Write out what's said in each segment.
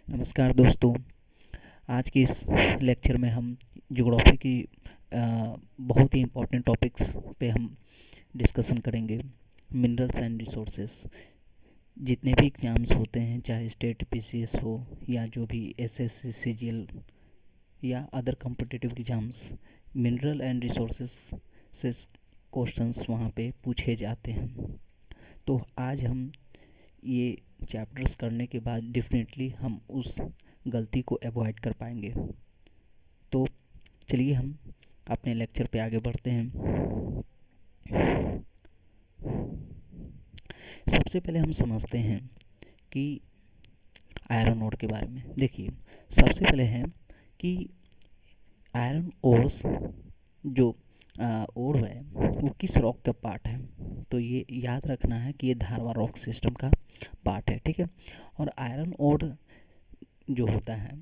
नमस्कार दोस्तों। आज की इस लेक्चर में हम ज्योग्राफी की बहुत ही इम्पोर्टेंट टॉपिक्स पे हम डिस्कशन करेंगे। मिनरल्स एंड रिसोर्सेस, जितने भी एग्ज़ाम्स होते हैं, चाहे स्टेट पीसीएस हो या जो भी एसएससी सीजीएल या other competitive exams, mineral and resources से क्वेश्चंस वहाँ पे पूछे जाते हैं। तो आज हम ये चैप्टर्स करने के बाद डेफिनेटली हम उस गलती को अवॉइड कर पाएंगे। तो चलिए हम अपने लेक्चर पे आगे बढ़ते हैं। सबसे पहले हम समझते हैं कि आयरन ओर के बारे में। देखिए, सबसे पहले है कि आयरन ओर्स जो ओर है वो किस रॉक का पार्ट है। तो ये याद रखना है कि ये धारवा रॉक सिस्टम का पार्ट है, ठीक है। और आयरन ओर जो होता है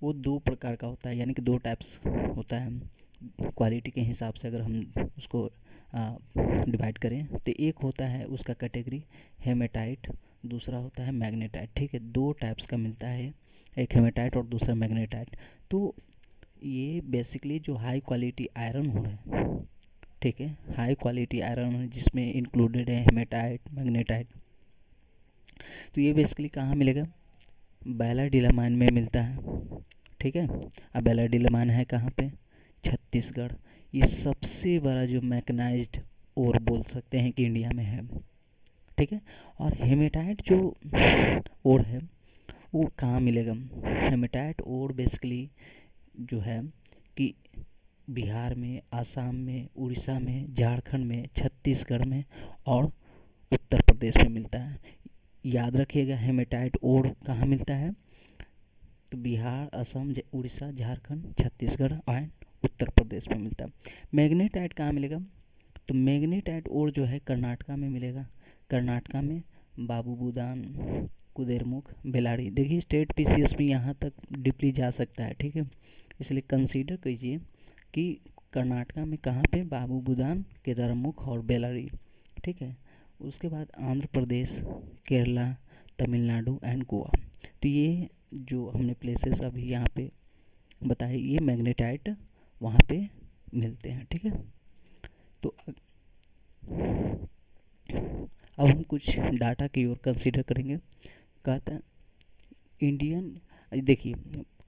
वो दो प्रकार का होता है, यानी कि दो टाइप्स होता है। क्वालिटी के हिसाब से अगर हम उसको डिवाइड करें तो एक होता है उसका कैटेगरी हेमेटाइट, दूसरा होता है मैग्नेटाइट, ठीक है। दो टाइप्स का मिलता है, एक हेमेटाइट और दूसरा मैग्नेटाइट। तो ये बेसिकली जो हाई क्वालिटी आयरन हो है, ठीक है, हाई क्वालिटी आयरन है जिसमें इंक्लूडेड है हेमेटाइट, मैग्नेटाइट। तो ये बेसिकली कहाँ मिलेगा? बैलाडीलामान में मिलता है, ठीक है। अब बैलाडीलामान है कहाँ पे? छत्तीसगढ़। ये सबसे बड़ा जो मैकनाइज्ड ओर बोल सकते हैं कि इंडिया में है, ठीक है। और हेमेटाइट जो ओर है वो कहाँ मिलेगा? हेमेटाइट ओर बेसिकली जो है कि बिहार में, आसाम में, उड़ीसा में, झारखंड में, छत्तीसगढ़ में और उत्तर प्रदेश में मिलता है। याद रखिएगा, हेमेटाइट ओर कहाँ मिलता है? तो बिहार, असम, उड़ीसा, झारखंड, छत्तीसगढ़ और उत्तर प्रदेश में मिलता है। मैग्नेटाइट कहाँ मिलेगा? तो मैग्नेटाइट ओर जो है कर्नाटका में मिलेगा। कर्नाटका में बाबूबुदान, कुदेरमुख, बेलाड़ी। देखिए, स्टेट पीसीएस में यहाँ तक डीपली जा सकता है, ठीक है। इसलिए कंसीडर कीजिए कि कर्नाटका में कहाँ पे? बाबूबुदान, केदारमुख और बेलाड़ी, ठीक है। उसके बाद आंध्र प्रदेश, केरला, तमिलनाडु एंड गोवा। तो ये जो हमने प्लेसेस अभी यहाँ पे बताए, ये मैग्नेटाइट वहाँ पे मिलते हैं, ठीक है। तो अब हम कुछ डाटा की ओर कंसीडर करेंगे। कहता है इंडियन, देखिए,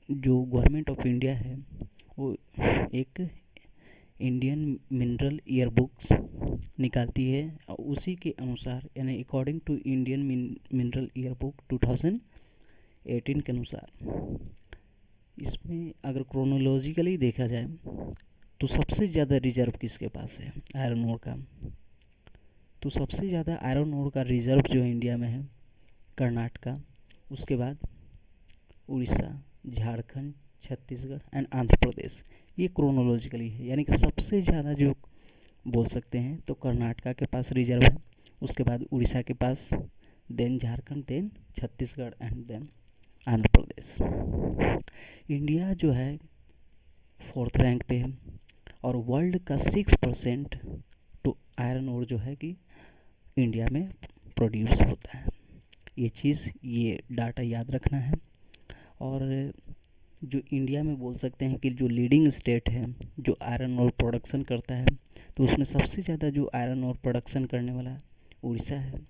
जो गवर्नमेंट ऑफ इंडिया है वो एक इंडियन मिनरल ईयर बुक्स निकालती है, और उसी के अनुसार, यानी according to Indian mineral year book 2018 के अनुसार, इसमें अगर क्रोनोलॉजिकली देखा जाए तो सबसे ज़्यादा रिजर्व किसके पास है? आयरन ओर का। तो सबसे ज़्यादा आयरन ओर का रिजर्व जो इंडिया में है, कर्नाटका, उसके बाद उड़ीसा, झारखंड, छत्तीसगढ़ एंड आंध्र प्रदेश। ये क्रोनोलॉजिकली है, यानी कि सबसे ज़्यादा जो बोल सकते हैं तो कर्नाटका के पास रिजर्व है, उसके बाद उड़ीसा के पास, then Jharkhand, then Chhattisgarh and then Andhra Pradesh. India जो है 4th रैंक पे है, और वर्ल्ड का 6% तो आयरन ओर जो है कि इंडिया में प्रोड्यूस होता है। ये चीज़, ये डाटा याद रखना है। और जो इंडिया में बोल सकते हैं कि जो लीडिंग स्टेट है जो आयरन ओर प्रोडक्शन करता है, तो उसमें सबसे ज़्यादा जो आयरन ओर प्रोडक्शन करने वाला उड़ीसा है,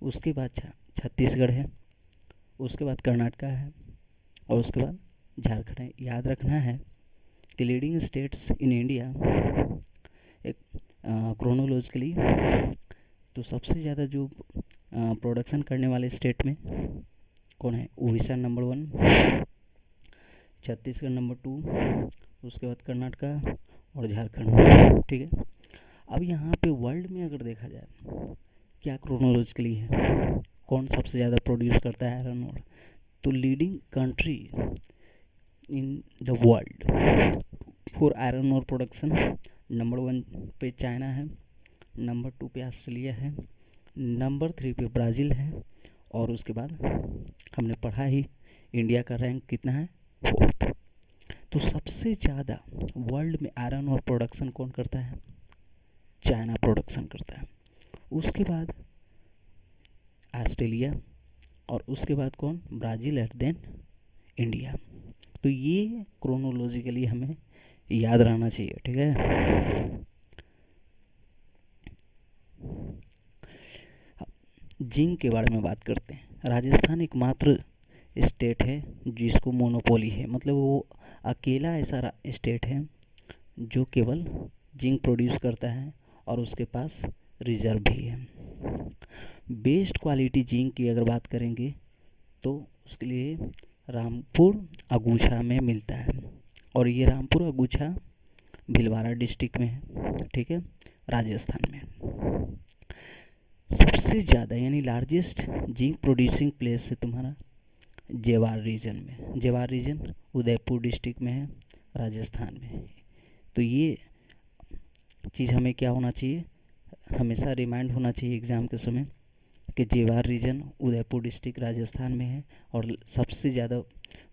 उसके बाद छत्तीसगढ़ है, उसके बाद कर्नाटका है और उसके बाद झारखंड है। याद रखना है कि लीडिंग स्टेट्स इन इंडिया एक क्रोनोलॉजिकली, तो सबसे ज़्यादा जो प्रोडक्शन करने वाले स्टेट में कौन है? उड़ीसा नंबर 1, छत्तीसगढ़ नंबर 2, उसके बाद कर्नाटका और झारखंड, ठीक है। अब यहाँ पे वर्ल्ड में अगर देखा जाए क्या क्रोनोलॉजिकली है, कौन सबसे ज़्यादा प्रोड्यूस करता है आयरन ओर, तो leading country in the world for iron ore production, number 1 पे चाइना है, नंबर 2 पे ऑस्ट्रेलिया है, नंबर 3 पे ब्राज़ील है, और उसके बाद हमने पढ़ा ही इंडिया का रैंक कितना है? 4th। तो सबसे ज़्यादा वर्ल्ड में आयरन और प्रोडक्शन कौन करता है? चाइना प्रोडक्शन करता है। उसके बाद ऑस्ट्रेलिया, और उसके बाद कौन, ब्राज़ील एंड देन इंडिया। तो ये क्रोनोलॉजिकली हमें याद रहना चाहिए, ठीक है। जिंक के बारे में बात करते हैं। राजस्थान एकमात्र स्टेट है जिसको मोनोपोली है, मतलब वो अकेला ऐसा स्टेट है जो केवल जिंक प्रोड्यूस करता है और उसके पास रिजर्व भी है। बेस्ट क्वालिटी जिंक की अगर बात करेंगे तो उसके लिए रामपुर अगूछा में मिलता है, और ये रामपुर अगूछा भीलवाड़ा डिस्ट्रिक्ट में है, ठीक है, राजस्थान में। सबसे ज़्यादा यानी लार्जेस्ट जिंक प्रोड्यूसिंग प्लेस है तुम्हारा जेवार रीजन में। जेवार रीजन उदयपुर डिस्ट्रिक्ट में है, राजस्थान में। तो ये चीज़ हमें क्या होना चाहिए, हमेशा रिमाइंड होना चाहिए एग्ज़ाम के समय कि जेवार रीजन उदयपुर डिस्ट्रिक्ट राजस्थान में है और सबसे ज़्यादा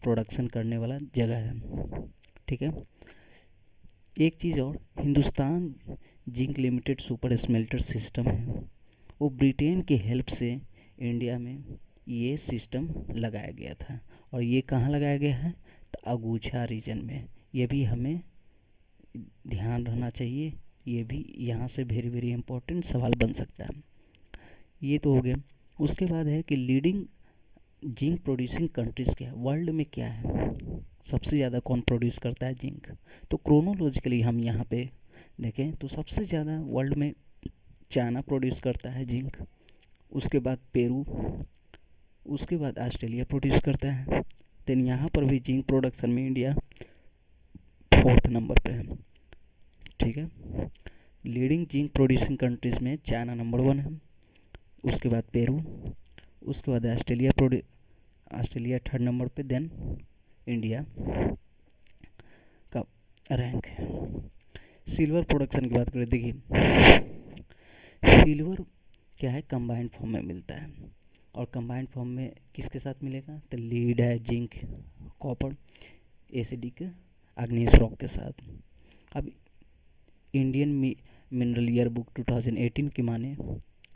प्रोडक्शन करने वाला जगह है, ठीक है। एक चीज़ और, Hindustan zinc limited super smelter system है, वो ब्रिटेन की हेल्प से इंडिया में ये सिस्टम लगाया गया था। और ये कहाँ लगाया गया है, तो अगूछा रीजन में। ये भी हमें ध्यान रहना चाहिए, ये भी यहाँ से वेरी वेरी इंपॉर्टेंट सवाल बन सकता है। ये तो हो गया। उसके बाद है कि लीडिंग जिंक प्रोड्यूसिंग कंट्रीज़ क्या है, वर्ल्ड में क्या है, सबसे ज़्यादा कौन प्रोड्यूस करता है जिंक। तो क्रोनोलॉजिकली हम यहाँ पे देखें तो सबसे ज़्यादा वर्ल्ड में चाइना प्रोड्यूस करता है जिंक, उसके बाद पेरू, उसके बाद ऑस्ट्रेलिया प्रोड्यूस करता है। देन यहाँ पर भी जिंक प्रोडक्शन में इंडिया 4th नंबर पे है, ठीक है। लीडिंग जिंक प्रोड्यूसिंग कंट्रीज़ में चाइना नंबर 1 है, उसके बाद पेरू, उसके बाद ऑस्ट्रेलिया 3rd नंबर पे, देन इंडिया का रैंक है। सिल्वर प्रोडक्शन की बात करें, देखिए सिल्वर क्या है, कंबाइंड फॉर्म में मिलता है, और कंबाइंड फॉर्म में किसके साथ मिलेगा, तो लीड है, जिंक, कॉपर, एसिडिक अग्नीस रॉक के साथ। अब इंडियन मिनरल ईयर बुक 2018 की माने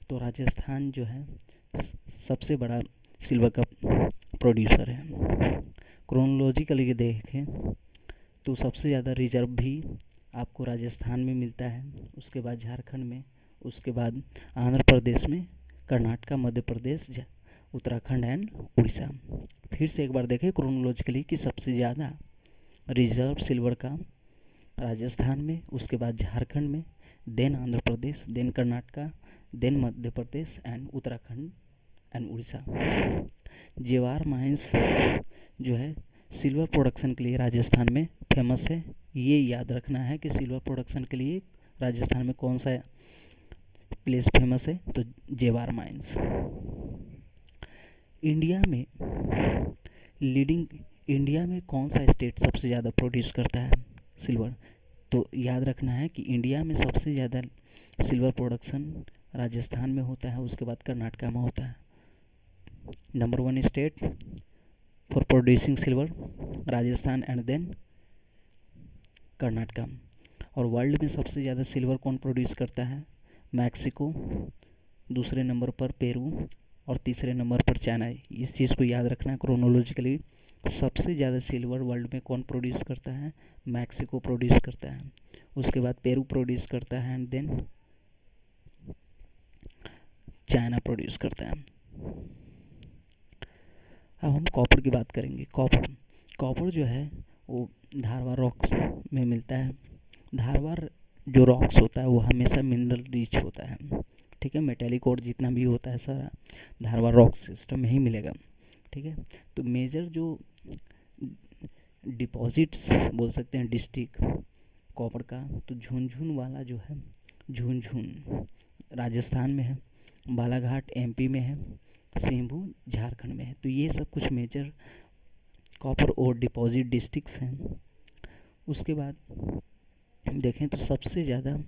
तो राजस्थान जो है सबसे बड़ा सिल्वर का प्रोड्यूसर है। क्रोनोलॉजिकली देखें तो सबसे ज़्यादा रिजर्व भी आपको राजस्थान में मिलता है, उसके बाद झारखंड में, उसके बाद आंध्र प्रदेश में, कर्नाटका, मध्य प्रदेश, उत्तराखंड एंड उड़ीसा। फिर से एक बार देखें क्रोनोलॉजिकली कि सबसे ज़्यादा रिजर्व सिल्वर का राजस्थान में, उसके बाद झारखंड में, then Andhra Pradesh, then Karnataka, then Madhya Pradesh and Uttarakhand and Orissa. Zawar mines जो है सिल्वर प्रोडक्शन के लिए राजस्थान में फेमस है। ये याद रखना है कि सिल्वर प्रोडक्शन के लिए राजस्थान में कौन सा प्लेस फेमस है, तो जेवार माइंस। इंडिया में कौन सा स्टेट सबसे ज़्यादा प्रोड्यूस करता है सिल्वर, तो याद रखना है कि इंडिया में सबसे ज़्यादा सिल्वर प्रोडक्शन राजस्थान में होता है, उसके बाद कर्नाटका में होता है। Number 1 state for producing silver Rajasthan and then Karnataka. और वर्ल्ड में सबसे ज़्यादा सिल्वर कौन प्रोड्यूस करता है, मैक्सिको, दूसरे नंबर पर पेरू और तीसरे नंबर पर चाइना। इस चीज़ को याद रखना क्रोनोलॉजिकली, सबसे ज़्यादा सिल्वर वर्ल्ड में कौन प्रोड्यूस करता है, मैक्सिको प्रोड्यूस करता है, उसके बाद पेरू प्रोड्यूस करता है एंड देन चाइना प्रोड्यूस करता है। अब हम कॉपर की बात करेंगे। कॉपर जो है वो धारवाड़ रॉक्स में मिलता है। धारवाड़ जो रॉक्स होता है वो हमेशा मिनरल रिच होता है, ठीक है। मेटेलिक और जितना भी होता है सारा धारवाड़ रॉक सिस्टम में ही मिलेगा, ठीक है। तो मेजर जो डिपॉजिट्स बोल सकते हैं डिस्ट्रिक्ट कॉपर का, तो झुनझुन वाला जो है, झुनझुन राजस्थान में है, बालाघाट एमपी में है, सिंहभूम झारखंड में है। तो ये सब कुछ मेजर कॉपर और डिपॉजिट डिस्ट्रिक्ट्स हैं। उसके बाद देखें तो सबसे ज़्यादा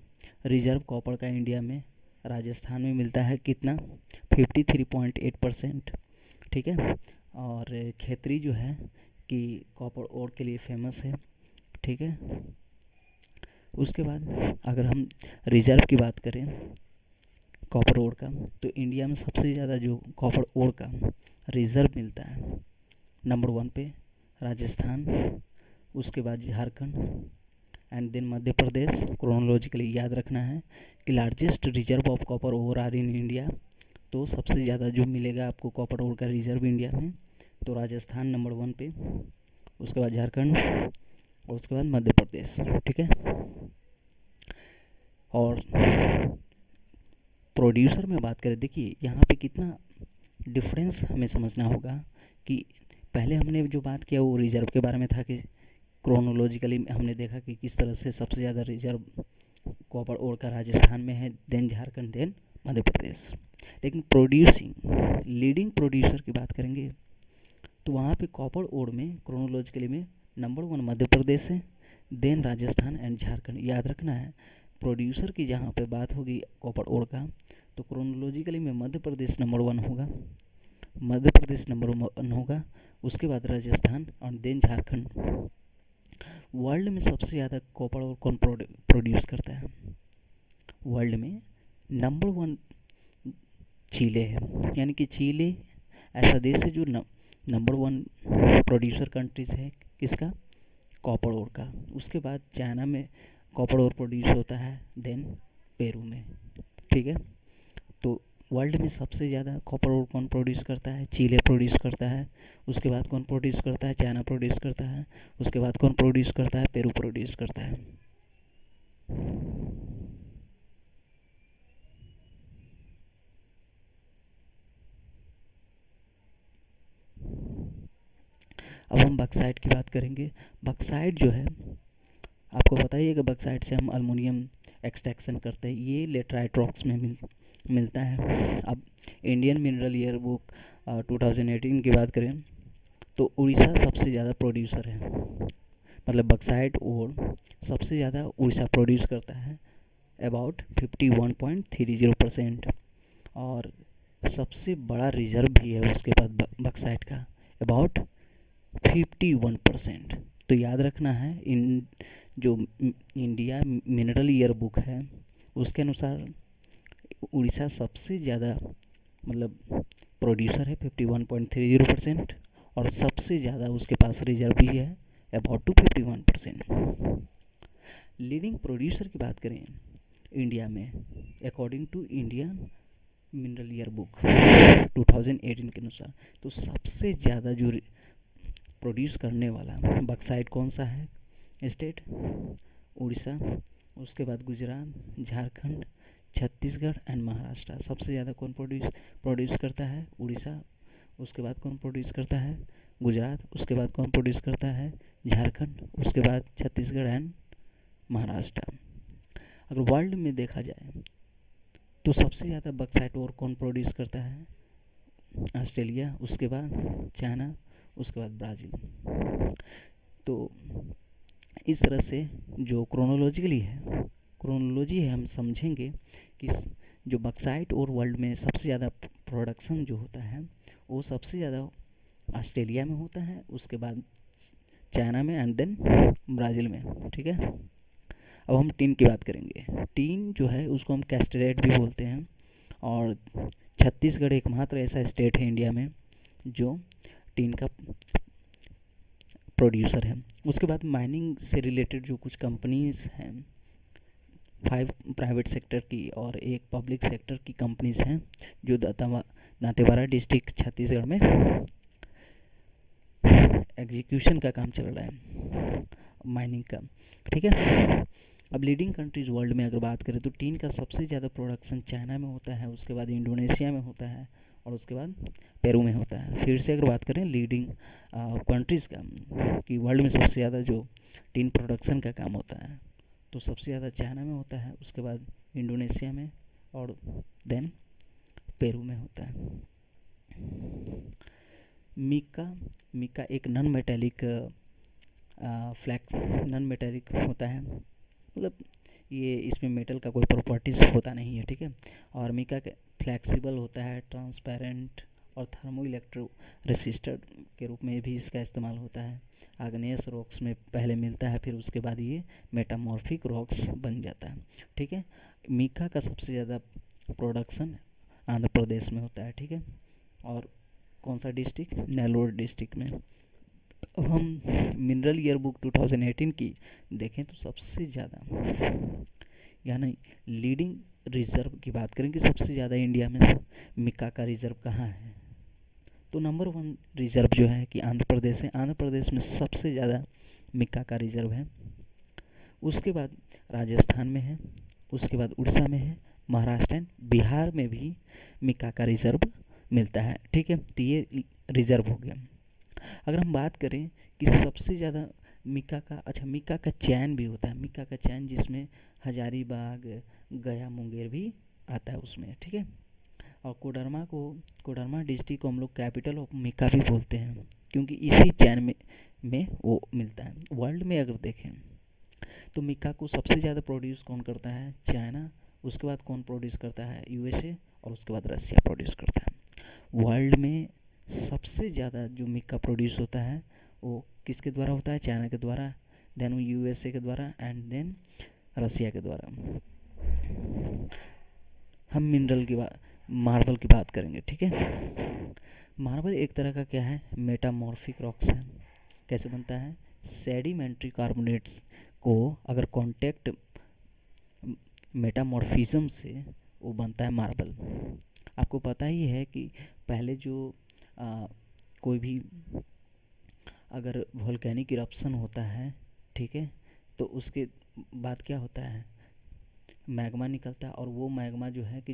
रिजर्व कॉपर का इंडिया में राजस्थान में मिलता है, कितना, 53.8%, ठीक है। और खेतरी जो है कि कॉपर ओर के लिए फेमस है, ठीक है। उसके बाद अगर हम रिजर्व की बात करें कॉपर ओर का, तो इंडिया में सबसे ज़्यादा जो कॉपर ओर का रिजर्व मिलता है। नंबर 1 पे राजस्थान, उसके बाद Jharkhand and then Madhya Pradesh. Chronologically याद रखना है कि largest reserve of copper ore are in India, तो सबसे ज़्यादा जो मिलेगा आपको कॉपर ओर का रिजर्व इंडिया में, तो राजस्थान नंबर 1 पे, उसके बाद झारखंड और उसके बाद मध्य प्रदेश। ठीक है। और प्रोड्यूसर में बात करें, देखिए यहाँ पे कितना डिफरेंस हमें समझना होगा कि पहले हमने जो बात किया वो रिजर्व के बारे में था कि क्रोनोलॉजिकली हमने देखा कि किस तरह से सबसे ज़्यादा रिजर्व कॉपर ओर का राजस्थान में है, देन झारखंड, देन मध्य प्रदेश। लेकिन प्रोड्यूसिंग लीडिंग प्रोड्यूसर की बात करेंगे तो वहाँ पे कॉपर ओर में क्रोनोलॉजिकली में नंबर 1 मध्य प्रदेश है, देन राजस्थान एंड झारखंड। याद रखना है प्रोड्यूसर की जहाँ पे बात होगी कॉपर ओर का, तो क्रोनोलॉजिकली में मध्य प्रदेश नंबर 1 होगा, मध्य प्रदेश नंबर 1 होगा, उसके बाद राजस्थान और देन झारखंड। वर्ल्ड में सबसे ज़्यादा कॉपर और कौन प्रोड्यूस करता है? वर्ल्ड में नंबर 1 चीले है, यानी कि चीले ऐसा देश है जो नंबर 1 प्रोड्यूसर कंट्रीज है किसका? कॉपर ओर का। उसके बाद चाइना में कॉपर ओर प्रोड्यूस होता है, देन पेरू में। ठीक है। तो वर्ल्ड में सबसे ज़्यादा कॉपर ओर कौन प्रोड्यूस करता है? चीले प्रोड्यूस करता है। उसके बाद कौन प्रोड्यूस करता है? चाइना प्रोड्यूस करता है। उसके बाद कौन प्रोड्यूस करता है? पेरू प्रोड्यूस करता है। अब हम बक्साइट की बात करेंगे। बक्साइट जो है, आपको पता ही है कि बक्साइट से हम अल्मोनियम एक्सट्रैक्शन करते हैं। ये लेटराइट रॉक्स में मिलता है। अब इंडियन मिनरल ईयर बुक 2018 की बात करें तो उड़ीसा सबसे ज़्यादा प्रोड्यूसर है, मतलब बक्साइट और सबसे ज़्यादा उड़ीसा प्रोड्यूस करता है, अबाउट 51.30%। और सबसे बड़ा रिजर्व भी है उसके पास बक्साइट का, अबाउट 51%। तो याद रखना है इन जो इंडिया मिनरल ईयर बुक है उसके अनुसार उड़ीसा सबसे ज़्यादा मतलब प्रोड्यूसर है 51.30%, और सबसे ज़्यादा उसके पास रिजर्व भी है अबाउट टू 51%। लीडिंग प्रोड्यूसर की बात करें इंडिया में, according to India mineral year book 2018 के अनुसार, तो सबसे ज़्यादा जो प्रोड्यूस करने वाला बक्साइट कौन सा है? स्टेट उड़ीसा, उसके बाद गुजरात, झारखंड, छत्तीसगढ़ एंड महाराष्ट्र। सबसे ज़्यादा कौन प्रोड्यूस करता है? उड़ीसा। उसके बाद कौन प्रोड्यूस करता है? गुजरात। उसके बाद कौन प्रोड्यूस करता है? झारखंड। उसके बाद छत्तीसगढ़ एंड महाराष्ट्र। अगर वर्ल्ड में देखा जाए तो सबसे ज़्यादा बक्साइट और कौन प्रोड्यूस करता है? ऑस्ट्रेलिया, उसके बाद चाइना, उसके बाद ब्राज़ील। तो इस तरह से जो क्रोनोलॉजिकली है, क्रोनोलॉजी है, हम समझेंगे कि जो बक्साइट और वर्ल्ड में सबसे ज़्यादा प्रोडक्शन जो होता है वो सबसे ज़्यादा ऑस्ट्रेलिया में होता है, उसके बाद चाइना में एंड देन ब्राज़ील में। ठीक है। अब हम टीन की बात करेंगे। टीन जो है उसको हम कैस्टरेट भी बोलते हैं, और छत्तीसगढ़ एकमात्र ऐसा स्टेट है इंडिया में जो टीन का प्रोड्यूसर है। उसके बाद माइनिंग से रिलेटेड जो कुछ कंपनीज हैं, 5 प्राइवेट सेक्टर की और एक पब्लिक सेक्टर की कंपनीज हैं जो दांतेवाड़ा डिस्ट्रिक्ट छत्तीसगढ़ में एग्जीक्यूशन का काम चल रहा है माइनिंग का। ठीक है। अब लीडिंग कंट्रीज़ वर्ल्ड में अगर बात करें तो टीन का सबसे ज़्यादा प्रोडक्शन चाइना में होता है, उसके बाद इंडोनेशिया में होता है, और उसके बाद पेरू में होता है। फिर से अगर बात करें लीडिंग कंट्रीज़ का कि वर्ल्ड में सबसे ज़्यादा जो टीन प्रोडक्शन का काम होता है, तो सबसे ज़्यादा चाइना में होता है, उसके बाद इंडोनेशिया में, और देन पेरू में होता है। मिका एक नॉन मेटेलिक नॉन मेटेलिक होता है, मतलब ये इसमें मेटल का कोई प्रॉपर्टीज़ होता नहीं है। ठीक है। और मिका फ्लेक्सिबल होता है, ट्रांसपेरेंट और थर्मो इलेक्ट्रो रेसिस्टर के रूप में भी इसका इस्तेमाल होता है। आग्नेयस रॉक्स में पहले मिलता है, फिर उसके बाद ये मेटामॉर्फिक रॉक्स बन जाता है। ठीक है। मिका का सबसे ज़्यादा प्रोडक्शन आंध्र प्रदेश में होता है। ठीक है। और कौन सा डिस्ट्रिक्ट, नेल्लोर डिस्ट्रिक्ट में। अब हम मिनरल ईयर बुक 2018 की देखें तो सबसे ज़्यादा यानी लीडिंग रिजर्व की बात करें कि सबसे ज़्यादा इंडिया में मिक्का का रिजर्व कहाँ है, तो नंबर 1 रिजर्व जो है कि आंध्र प्रदेश है। आंध्र प्रदेश में सबसे ज़्यादा मिक्का का रिजर्व है। उसके बाद राजस्थान में है, उसके बाद उड़ीसा में है, महाराष्ट्र एंड बिहार में भी मिक्का का रिजर्व मिलता है। ठीक है, तो ये रिजर्व हो गया। अगर हम बात करें कि सबसे ज़्यादा मिक्का का, अच्छा मिक्का का चयन भी होता है, मिक्का का चयन जिसमें हजारीबाग, गया, मुंगेर भी आता है उसमें। ठीक है, और कोडरमा डिस्ट्रिक्ट को हम लोग कैपिटल ऑफ मिक्का भी बोलते हैं क्योंकि इसी चैन में वो मिलता है। वर्ल्ड में अगर देखें तो मिक्का को सबसे ज़्यादा प्रोड्यूस कौन करता है, चाइना, उसके बाद कौन प्रोड्यूस करता है, यूएसए, और उसके बाद रसिया प्रोड्यूस करता है। वर्ल्ड में सबसे ज़्यादा जो मिक्का प्रोड्यूस होता है वो किसके द्वारा होता है, चाइना के द्वारा, देन वो यूएसए के द्वारा एंड देन रसिया के द्वारा। हम मिनरल की बात, मार्बल की बात करेंगे। ठीक है, मार्बल एक तरह का क्या है, मेटामॉर्फिक रॉक्स है। कैसे बनता है, सेडिमेंट्री कार्बोनेट्स को अगर कांटेक्ट मेटामॉर्फिज्म से वो बनता है मार्बल। आपको पता ही है कि पहले जो कोई भी अगर वोल्केनिक इरप्शन होता है, ठीक है, तो उसके बाद क्या होता है, मैग्मा निकलता है, और वो मैग्मा जो है कि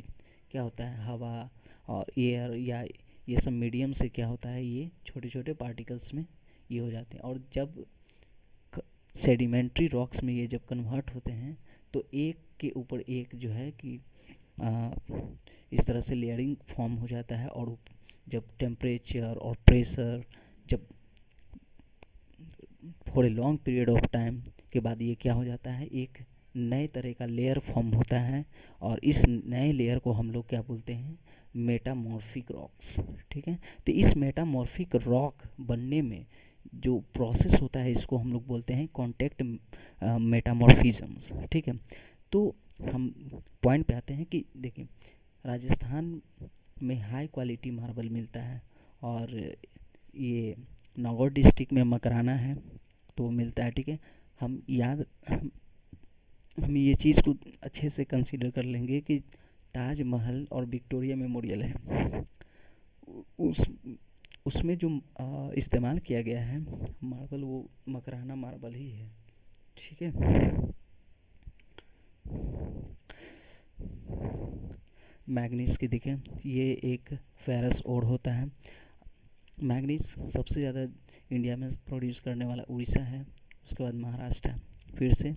क्या होता है, हवा और एयर या ये सब मीडियम से क्या होता है, ये छोटे छोटे पार्टिकल्स में ये हो जाते हैं। और जब सेडिमेंट्री रॉक्स में ये जब कन्वर्ट होते हैं तो एक के ऊपर एक जो है कि इस तरह से लेयरिंग फॉर्म हो जाता है। और जब टेम्परेचर और प्रेशर जब for a long period of time के बाद ये क्या हो जाता है, एक नए तरह का लेयर फॉर्म होता है, और इस नए लेयर को हम लोग क्या बोलते हैं, मेटामॉर्फिक रॉक्स। ठीक है, तो इस मेटामॉर्फिक रॉक बनने में जो प्रोसेस होता है इसको हम लोग बोलते हैं कॉन्टैक्ट मेटामॉर्फिज्म्स। ठीक है, तो हम पॉइंट पे आते हैं कि देखिए राजस्थान में हाई क्वालिटी मार्बल मिलता है, और ये नागौर डिस्ट्रिक्ट में मकराना है तो मिलता है। ठीक है, हम ये चीज़ को अच्छे से कंसीडर कर लेंगे कि ताजमहल और विक्टोरिया मेमोरियल है, उसमें जो इस्तेमाल किया गया है मार्बल वो मकराना मार्बल ही है। ठीक है, मैग्नीज की देखें, ये एक फेरस ओर होता है। मैग्नीज सबसे ज़्यादा इंडिया में प्रोड्यूस करने वाला उड़ीसा है, उसके बाद महाराष्ट्र है। फिर से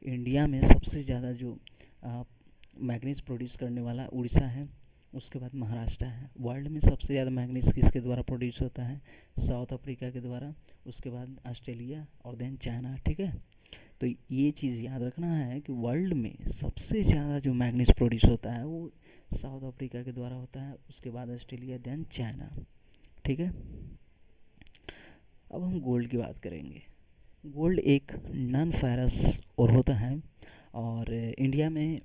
इंडिया में सबसे ज़्यादा जो मैग्नीज प्रोड्यूस करने वाला उड़ीसा है, उसके बाद महाराष्ट्र है। वर्ल्ड में सबसे ज़्यादा मैग्नीज किसके द्वारा प्रोड्यूस होता है, साउथ अफ्रीका के द्वारा, उसके बाद ऑस्ट्रेलिया और देन चाइना। ठीक है, तो ये चीज़ याद रखना है कि वर्ल्ड में सबसे ज़्यादा जो मैग्नीज प्रोड्यूस होता है वो साउथ अफ्रीका के द्वारा होता है, उसके बाद ऑस्ट्रेलिया देन चाइना। ठीक है, अब हम गोल्ड की बात करेंगे। गोल्ड एक नॉन फेरस और होता है, और इंडिया में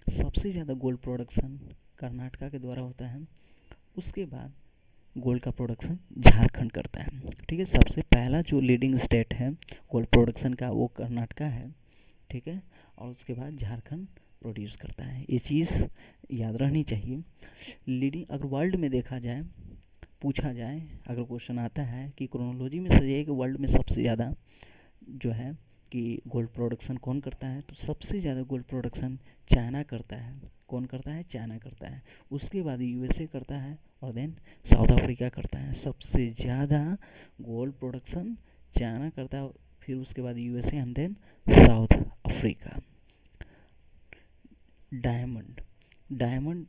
सबसे ज़्यादा गोल्ड प्रोडक्शन कर्नाटका के द्वारा होता है। उसके बाद गोल्ड का प्रोडक्शन झारखंड करता है। ठीक है, सबसे पहला जो लीडिंग स्टेट है गोल्ड प्रोडक्शन का वो कर्नाटका है। ठीक है, और उसके बाद झारखंड प्रोड्यूस करता है। ये चीज़ याद रहनी चाहिए। लीडिंग अगर वर्ल्ड में देखा जाए, पूछा जाए, अगर क्वेश्चन आता है कि क्रोनोलॉजी में सजाइए कि वर्ल्ड में सबसे ज़्यादा जो है कि गोल्ड प्रोडक्शन कौन करता है, तो सबसे ज़्यादा गोल्ड प्रोडक्शन चाइना करता है। कौन करता है, चाइना करता है। उसके बाद यूएसए करता है, और देन साउथ अफ्रीका करता है। सबसे ज़्यादा गोल्ड प्रोडक्शन चाइना करता है, फिर उसके बाद USA and then South Africa. Diamond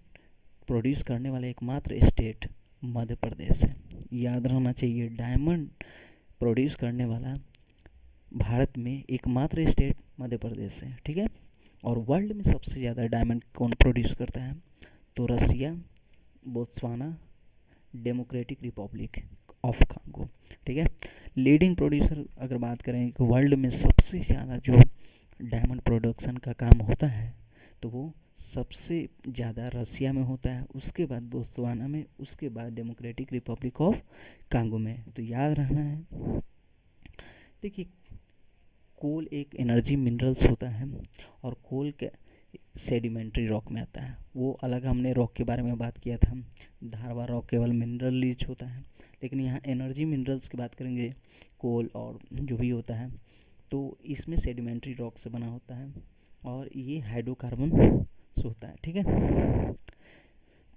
produce करने वाला एकमात्र स्टेट मध्य प्रदेश है। याद रहना चाहिए, डायमंड प्रोड्यूस करने वाला भारत में एकमात्र स्टेट मध्य प्रदेश है। ठीक है, और वर्ल्ड में सबसे ज़्यादा डायमंड कौन प्रोड्यूस करता है, तो Russia, Botswana, democratic republic of Congo. ठीक है, लीडिंग प्रोड्यूसर अगर बात करें कि वर्ल्ड में सबसे ज़्यादा जो डायमंड प्रोडक्शन का काम होता है तो वो सबसे ज़्यादा रसिया में होता है, उसके बाद बोत्सवाना में, उसके बाद डेमोक्रेटिक रिपब्लिक ऑफ कांगो में। तो याद रखना है। देखिए, कोल एक एनर्जी मिनरल्स होता है और कोल के सेडिमेंट्री रॉक में आता है। वो अलग हमने रॉक के बारे में बात किया था, धारवा रॉक केवल मिनरल रिच होता है, लेकिन यहाँ एनर्जी मिनरल्स की बात करेंगे, कोल और जो भी होता है, तो इसमें सेडिमेंट्री रॉक से बना होता है और ये हाइड्रोकार्बन से होता है। ठीक है,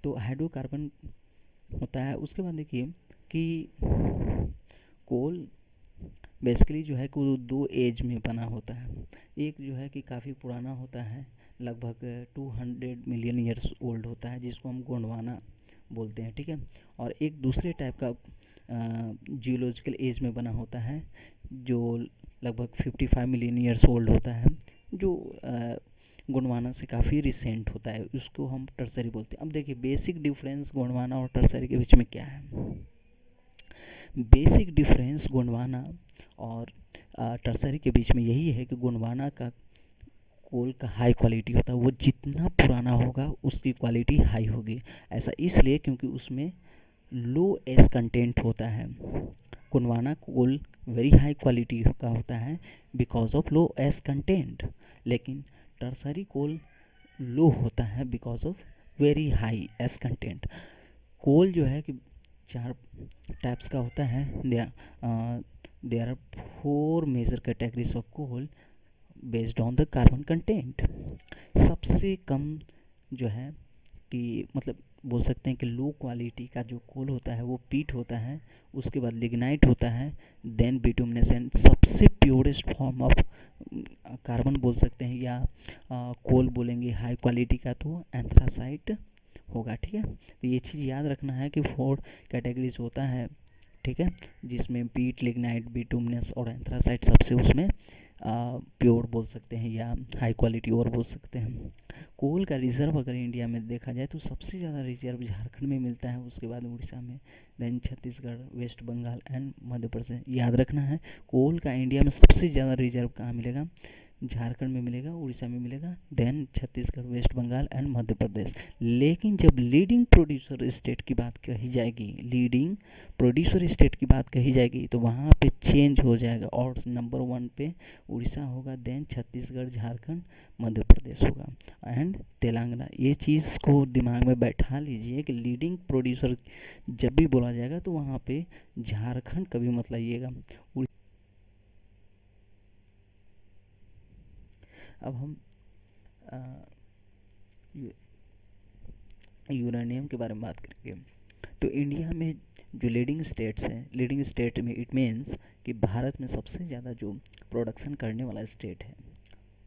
तो हाइड्रोकार्बन होता है। उसके बाद देखिए कि कोल बेसिकली जो है कि वो दो एज में बना होता है। एक जो है कि काफ़ी पुराना होता है, लगभग 200 मिलियन ईयर्स ओल्ड होता है, जिसको हम गोंडवाना बोलते हैं। ठीक है, और एक दूसरे टाइप का जियोलॉजिकल एज में बना होता है जो लगभग 55 मिलियन ईयर्स ओल्ड होता है, जो गोंडवाना से काफ़ी रिसेंट होता है, उसको हम टर्सरी बोलते हैं। अब देखिए बेसिक डिफरेंस गोंडवाना और टर्सरी के बीच में क्या है। बेसिक डिफरेंस गोंडवाना और टर्सरी के बीच में यही है कि गोंडवाना का कोल का हाई क्वालिटी होता है, वो जितना पुराना होगा उसकी क्वालिटी हाई होगी। ऐसा इसलिए क्योंकि उसमें लो एस कंटेंट होता है। Gondwana coal very high quality का होता है because of low ash content, लेकिन टर्सरी कोल लो होता है because of very high ash content. Coal जो है कि 4 टाइप्स का होता है। There are 4 major categories of coal based on the carbon content. सबसे कम जो है कि मतलब बोल सकते हैं कि लो क्वालिटी का जो कोल होता है वो पीट होता है, उसके बाद लिग्नाइट होता है, देन बिटुमिनस, एंड सबसे प्योरेस्ट फॉर्म ऑफ कार्बन बोल सकते हैं या कोल बोलेंगे हाई क्वालिटी का तो एंथ्रासाइट होगा। ठीक है, तो ये चीज़ याद रखना है कि 4 कैटेगरीज होता है। ठीक है, जिसमें पीट, लिग्नाइट, बिटुमिनस और एंथ्रासाइट सबसे उसमें प्योर बोल सकते हैं या हाई क्वालिटी और बोल सकते हैं। कोल का रिजर्व अगर इंडिया में देखा जाए तो सबसे ज़्यादा रिजर्व झारखंड में मिलता है, उसके बाद उड़ीसा में, देन छत्तीसगढ़, वेस्ट बंगाल एंड मध्य प्रदेश। याद रखना है कोल का इंडिया में सबसे ज़्यादा रिजर्व कहाँ मिलेगा, झारखंड में मिलेगा, उड़ीसा में मिलेगा, देन छत्तीसगढ़, वेस्ट बंगाल एंड मध्य प्रदेश। लेकिन जब लीडिंग प्रोड्यूसर स्टेट की बात कही जाएगी, लीडिंग प्रोड्यूसर स्टेट की बात कही जाएगी तो वहाँ पे चेंज हो जाएगा और नंबर 1 पे उड़ीसा होगा, देन छत्तीसगढ़, झारखंड, मध्य प्रदेश होगा एंड तेलंगाना। ये चीज़ को दिमाग में बैठा लीजिए कि लीडिंग प्रोड्यूसर जब भी बोला जाएगा तो वहाँ पे झारखंड कभी मत लाइएगा। अब हम यूरेनियम के बारे में बात करेंगे। तो इंडिया में जो लीडिंग स्टेट्स हैं, लीडिंग स्टेट में इट मीन्स कि भारत में सबसे ज़्यादा जो प्रोडक्शन करने वाला स्टेट है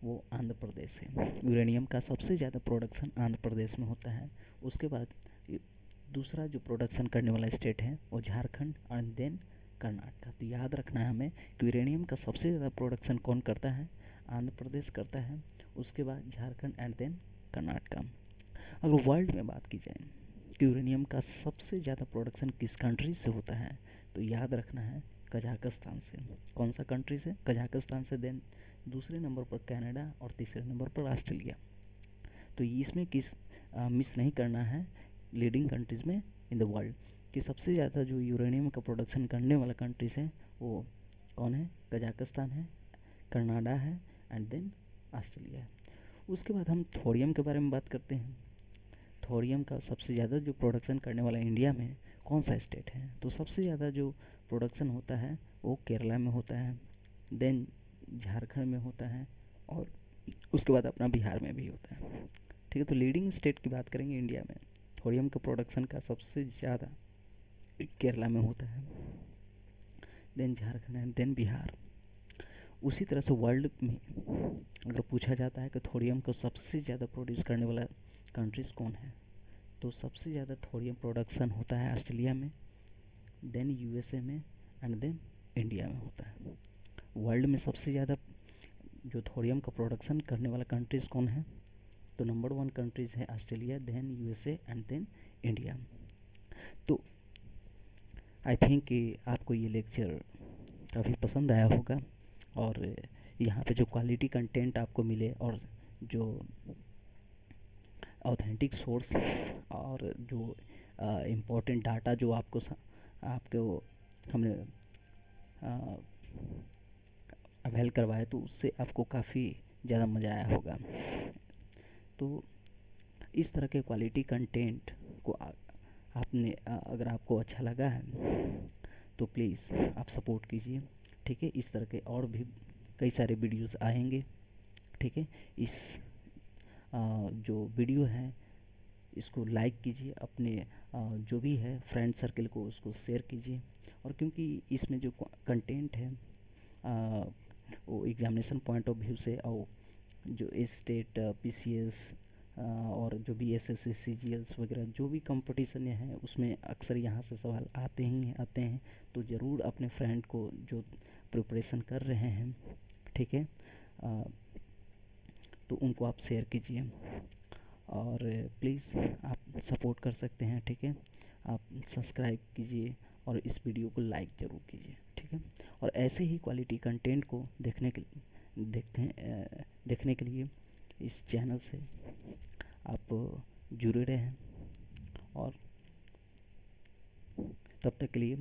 वो आंध्र प्रदेश है। यूरेनियम का सबसे ज़्यादा प्रोडक्शन आंध्र प्रदेश में होता है। उसके बाद दूसरा जो प्रोडक्शन करने वाला स्टेट है वो झारखंड एंड देन कर्नाटक। तो याद रखना है हमें कि यूरेनियम का सबसे ज़्यादा प्रोडक्शन कौन करता है, आंध्र प्रदेश करता है, उसके बाद झारखंड एंड देन कर्नाटक। अगर वर्ल्ड में बात की जाए कि यूरेनियम का सबसे ज़्यादा प्रोडक्शन किस कंट्री से होता है तो याद रखना है कजाकिस्तान से। कौन सा कंट्री से, कजाकिस्तान से, देन दूसरे नंबर पर कनाडा और तीसरे नंबर पर ऑस्ट्रेलिया। तो इसमें किस मिस नहीं करना है लीडिंग कंट्रीज़ में इन द वर्ल्ड कि सबसे ज़्यादा जो यूरेनियम का प्रोडक्शन करने वाला कंट्रीज़ है वो कौन है, कजाकिस्तान है, कनाडा है एंड देन ऑस्ट्रेलिया है। उसके बाद हम थोरियम के बारे में बात करते हैं। थोरियम का सबसे ज़्यादा जो प्रोडक्शन करने वाला इंडिया में कौन सा स्टेट है, तो सबसे ज़्यादा जो प्रोडक्शन होता है वो केरला में होता है, देन झारखंड में होता है और उसके बाद अपना बिहार में भी होता है। ठीक है, तो लीडिंग स्टेट की बात करेंगे इंडिया में, थोरियम के प्रोडक्शन का सबसे ज़्यादा केरला में होता है, then Jharkhand and then Bihar. उसी तरह से वर्ल्ड में अगर पूछा जाता है कि थोरियम को सबसे ज़्यादा प्रोड्यूस करने वाला कंट्रीज़ कौन है, तो सबसे ज़्यादा थोरियम प्रोडक्शन होता है ऑस्ट्रेलिया में, देन यूएसए में एंड देन इंडिया में होता है। वर्ल्ड में सबसे ज़्यादा जो थोरियम का प्रोडक्शन करने वाला कंट्रीज़ कौन है, तो नंबर 1 कंट्रीज़ है Australia, then USA and then India. तो आई थिंक कि आपको ये लेक्चर काफ़ी पसंद आया होगा और यहाँ पे जो क्वालिटी कंटेंट आपको मिले और जो ऑथेंटिक सोर्स और जो इम्पोर्टेंट डाटा जो आपको हमने अवेल करवाया, तो उससे आपको काफ़ी ज़्यादा मज़ा आया होगा। तो इस तरह के क्वालिटी कंटेंट को अगर आपको अच्छा लगा है तो प्लीज़ आप सपोर्ट कीजिए, ठीक है। इस तरह के और भी कई सारे वीडियोस आएंगे, ठीक है। इस जो वीडियो है इसको लाइक कीजिए, अपने जो भी है फ्रेंड सर्कल को उसको शेयर कीजिए। और क्योंकि इसमें जो कंटेंट है वो एग्जामिनेशन पॉइंट ऑफ व्यू से, और जो स्टेट पीसीएस और जो भी एसएससी सीजीएल्स वगैरह जो भी कंपटीशन है उसमें अक्सर यहाँ से सवाल आते हैं। तो ज़रूर अपने फ्रेंड को जो प्रिपरेशन कर रहे हैं, ठीक है, तो उनको आप शेयर कीजिए। और प्लीज़ आप सपोर्ट कर सकते हैं, ठीक है। आप सब्सक्राइब कीजिए और इस वीडियो को लाइक ज़रूर कीजिए, ठीक है। और ऐसे ही क्वालिटी कंटेंट को देखने के लिए इस चैनल से आप जुड़े रहें। और तब तक के लिए